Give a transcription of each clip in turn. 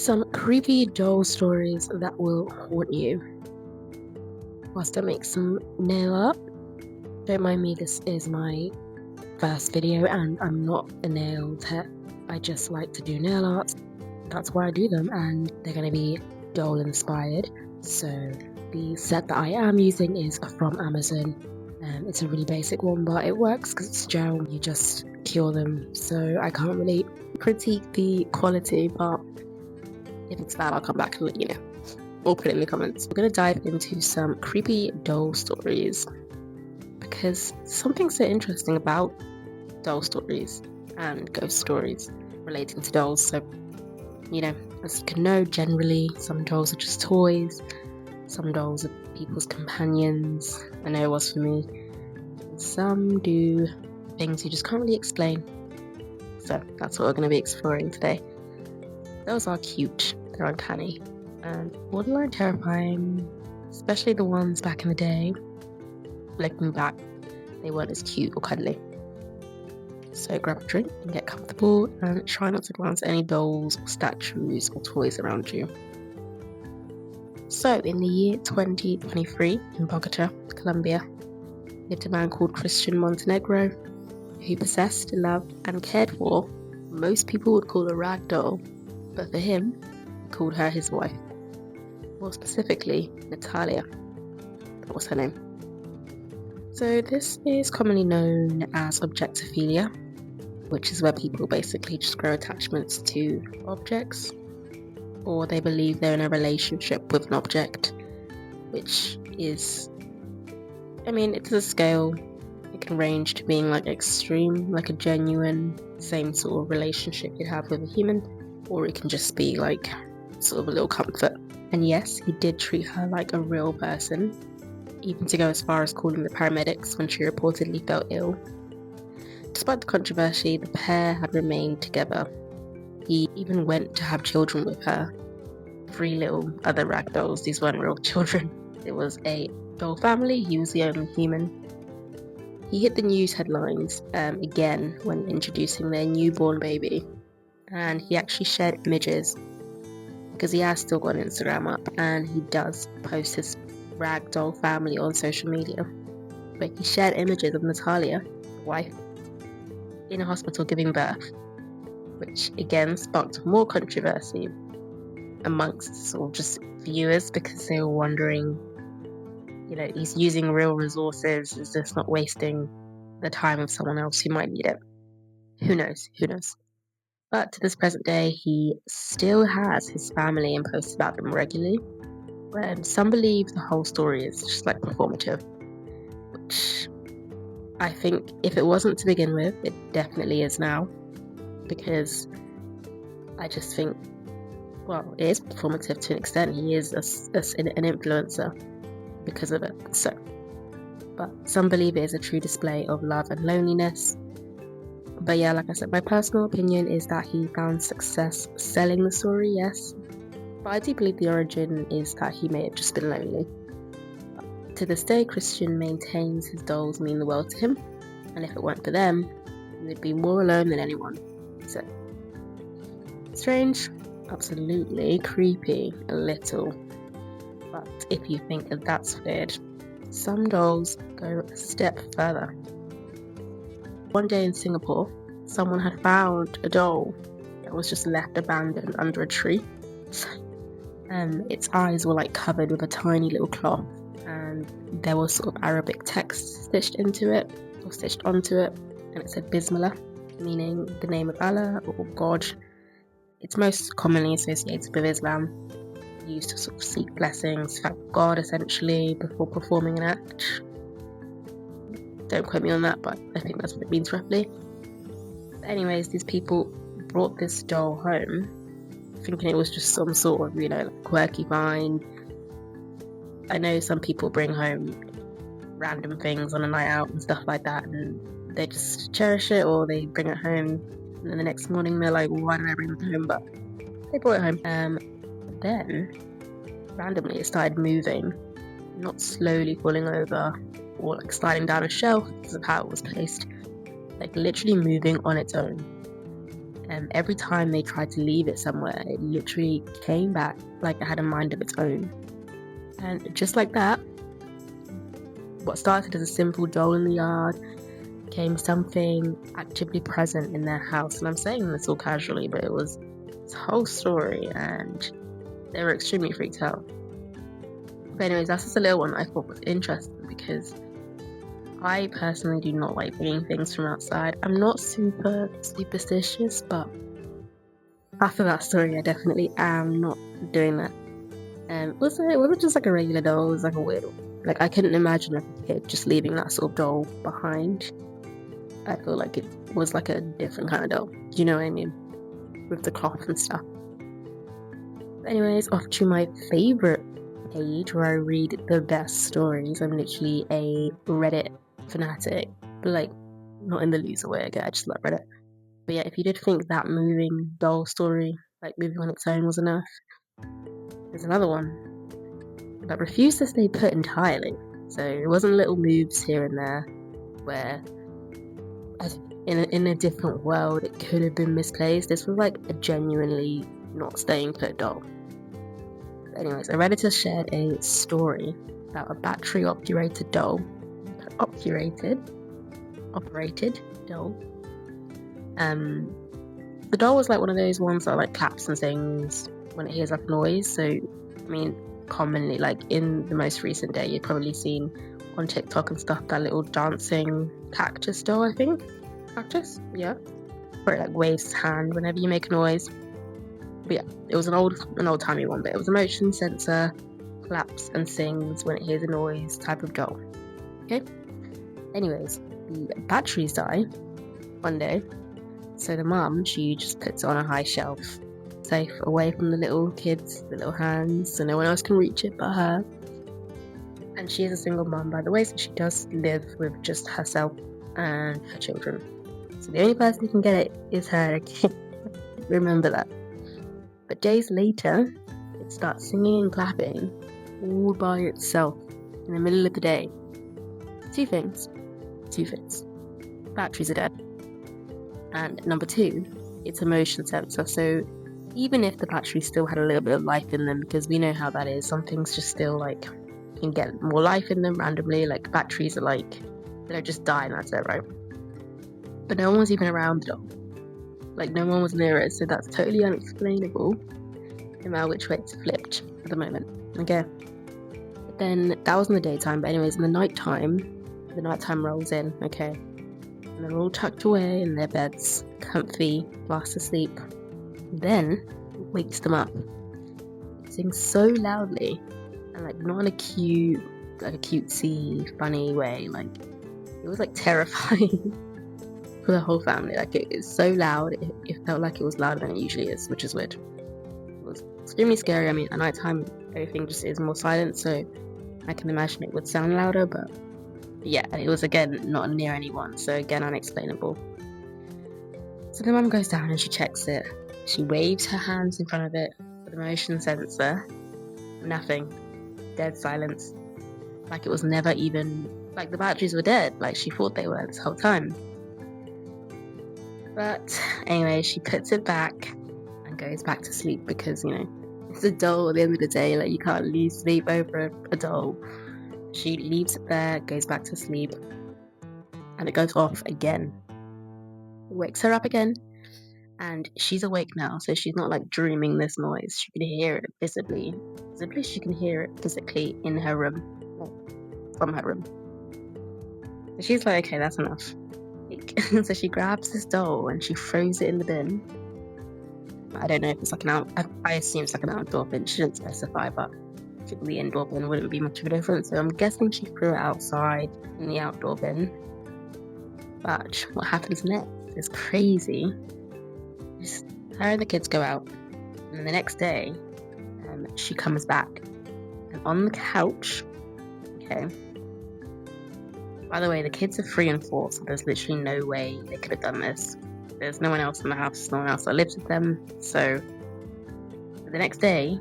Some creepy doll stories that will haunt you. Whilst I make some nail art, don't mind me, this is my first video and I'm not a nail tech. I just like to do nail arts. That's why I do them, and they're going to be doll inspired. So the set that I am using is from Amazon. It's a really basic one, but it works because it's gel. You just cure them, so I can't really critique the quality, but if it's bad, I'll come back and let you know, or put it in the comments. We're going to dive into some creepy doll stories, because something so interesting about doll stories and ghost stories relating to dolls. So, as you can know, generally some dolls are just toys, some dolls are people's companions. I know it was for me. Some do things you just can't really explain. So that's what we're going to be exploring today. Those are cute, they're uncanny, and borderline terrifying, especially the ones back in the day. Looking back, they weren't as cute or cuddly. So grab a drink and get comfortable, and try not to glance at any dolls or statues or toys around you. So in the year 2023 in Bogota, Colombia, lived a man called Cristian Montenegro, who possessed, loved and cared for most people would call a rag doll, but for him, he called her his wife. More specifically, Natalia. That was her name. So this is commonly known as objectophilia, which is where people basically just grow attachments to objects, or they believe they're in a relationship with an object, which is, it's a scale. It can range to being like extreme, like a genuine, same sort of relationship you'd have with a human, or it can just be like sort of a little comfort. And yes, he did treat her like a real person, even to go as far as calling the paramedics when she reportedly felt ill. Despite the controversy, the pair had remained together. He even went to have children with her. 3 little other rag dolls. These weren't real children. It was a doll family. He was the only human. He hit the news headlines again when introducing their newborn baby. And he actually shared images, because he has still got an Instagram up, and he does post his rag doll family on social media. But he shared images of Natalia, his wife, in a hospital giving birth, which again sparked more controversy amongst sort of just viewers, because they were wondering, he's using real resources, is this not wasting the time of someone else who might need it? Who knows? But to this present day, he still has his family and posts about them regularly. And some believe the whole story is just like performative, which I think if it wasn't to begin with, it definitely is now, because I just think, it is performative to an extent. He is an influencer because of it. So, but some believe it is a true display of love and loneliness. But yeah, like I said, my personal opinion is that he found success selling the story, yes. But I do believe the origin is that he may have just been lonely. To this day, Cristian maintains his dolls mean the world to him, and if it weren't for them, he'd be more alone than anyone. So, strange, absolutely, creepy, a little. But if you think that that's weird, some dolls go a step further. One day in Singapore, someone had found a doll that was just left abandoned under a tree. Its eyes were like covered with a tiny little cloth, and there was sort of Arabic text stitched onto it, and it said Bismillah, meaning the name of Allah or God. It's most commonly associated with Islam, used to sort of seek blessings from God essentially before performing an act. Don't quote me on that, but I think that's what it means roughly. But anyways, these people brought this doll home thinking it was just some sort of, quirky find. I know some people bring home random things on a night out and stuff like that, and they just cherish it, or they bring it home and then the next morning they're like, why did I bring it home? But they brought it home. Then randomly it started moving, not slowly falling over or like sliding down a shelf because of how it was placed, like literally moving on its own. Every time they tried to leave it somewhere, it literally came back like it had a mind of its own. And just like that, what started as a simple doll in the yard became something actively present in their house. And I'm saying this all casually, but it was this whole story, and they were extremely freaked out. But anyways, that's just a little one I thought was interesting, because I personally do not like bringing things from outside. I'm not super superstitious, but after that story, I definitely am not doing that. It wasn't just like a regular doll, it was like a weird one. Like, I couldn't imagine a kid just leaving that sort of doll behind. I feel like it was like a different kind of doll. Do you know what I mean? With the cloth and stuff. But anyways, off to my favourite page where I read the best stories. I'm literally a Reddit fanatic, but like, not in the loser way. Okay, I just love Reddit. But yeah, if you did think that moving doll story, like moving on its own, was enough, there's another one that refused to stay put entirely. So it wasn't little moves here and there where, in a different world, it could have been misplaced. This was like a genuinely not staying put doll. But anyways, a Redditor shared a story about a battery operated doll. Operated doll. The doll was like one of those ones that like claps and sings when it hears like noise. So, I mean, commonly, like in the most recent day, you've probably seen on TikTok and stuff that little dancing cactus doll, I think. Cactus? Yeah. Where it like waves its hand whenever you make a noise. But yeah, it was an old-timey one, but it was a motion sensor, claps and sings when it hears a noise type of doll. Okay? Anyways, the batteries die one day. So the mum, she just puts it on a high shelf, safe away from the little kids, the little hands, so no one else can reach it but her. And she is a single mum, by the way, so she does live with just herself and her children. So the only person who can get it is her. Okay? Remember that. But days later, it starts singing and clapping all by itself in the middle of the day. Two things. Batteries are dead. And number two, it's a motion sensor. So even if the battery still had a little bit of life in them, because we know how that is, some things just still like can get more life in them randomly. Like batteries are like, they don't just die and that's it, right? But no one was even around the doll. Like no one was near it, so that's totally unexplainable no matter which way it's flipped at the moment. Okay. But then that was in the daytime, but anyways, in the nighttime rolls in, okay. And they're all tucked away in their beds, comfy, fast asleep. Then it wakes them up. It sings so loudly, and like not in a cutesy, funny way. Like it was like terrifying for the whole family. Like it's so loud, it felt like it was louder than it usually is, which is weird. It was extremely scary. I mean, at night time everything just is more silent, so I can imagine it would sound louder, but yeah, it was again not near anyone, so again unexplainable. So the mum goes down and she checks it. She waves her hands in front of it with a motion sensor. Nothing. Dead silence. Like it was never even, like the batteries were dead, like she thought they were this whole time. But anyway, she puts it back and goes back to sleep because, you know, it's a doll at the end of the day, like you can't lose sleep over a doll. She leaves it there, goes back to sleep, and it goes off again. It wakes her up again, and she's awake now, so she's not like dreaming this noise. She can hear it visibly. She can hear it physically in her room, from her room. So she's like, okay, that's enough. So she grabs this doll and she throws it in the bin. I don't know if it's like I assume it's like an outdoor bin. She didn't specify, but the indoor bin wouldn't be much of a difference, so I'm guessing she threw it outside in the outdoor bin. But what happens next is crazy. Just her and the kids go out, and the next day she comes back, and on the couch, okay, by the way, the kids are 3 and 4, so there's literally no way they could have done this. There's no one else in the house, no one else that lives with them, so the next day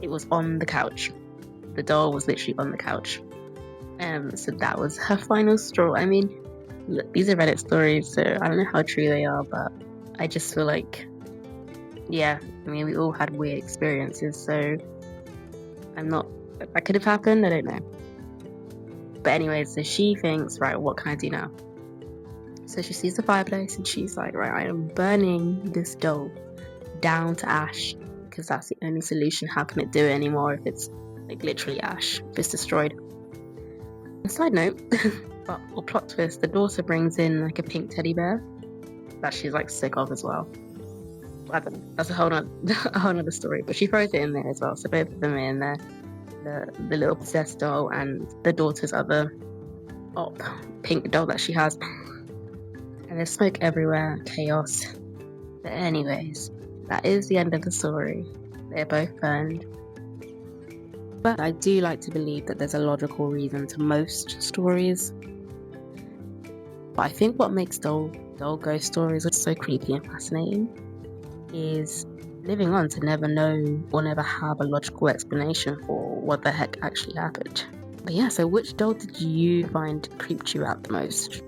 it was on the couch. The doll was literally on the couch. So that was her final straw. I mean, look, these are Reddit stories, so I don't know how true they are, but I just feel like, yeah, I mean, we all had weird experiences, so that could have happened, I don't know. But anyway, so she thinks, right, what can I do now? So she sees the fireplace and she's like, right, I am burning this doll down to ash, because that's the only solution. How can it do it anymore if it's like literally ash, if it's destroyed? And side note, but or plot twist, the daughter brings in like a pink teddy bear that she's like sick of as well. I don't know, that's a whole nother story, but she throws it in there as well, so both of them are in there, the little possessed doll and the daughter's other pink doll that she has. And there's smoke everywhere, chaos. But anyways, that is the end of the story. They're both burned. But I do like to believe that there's a logical reason to most stories. But I think what makes doll ghost stories so creepy and fascinating is living on to never know or never have a logical explanation for what the heck actually happened. But yeah, so which doll did you find creeped you out the most?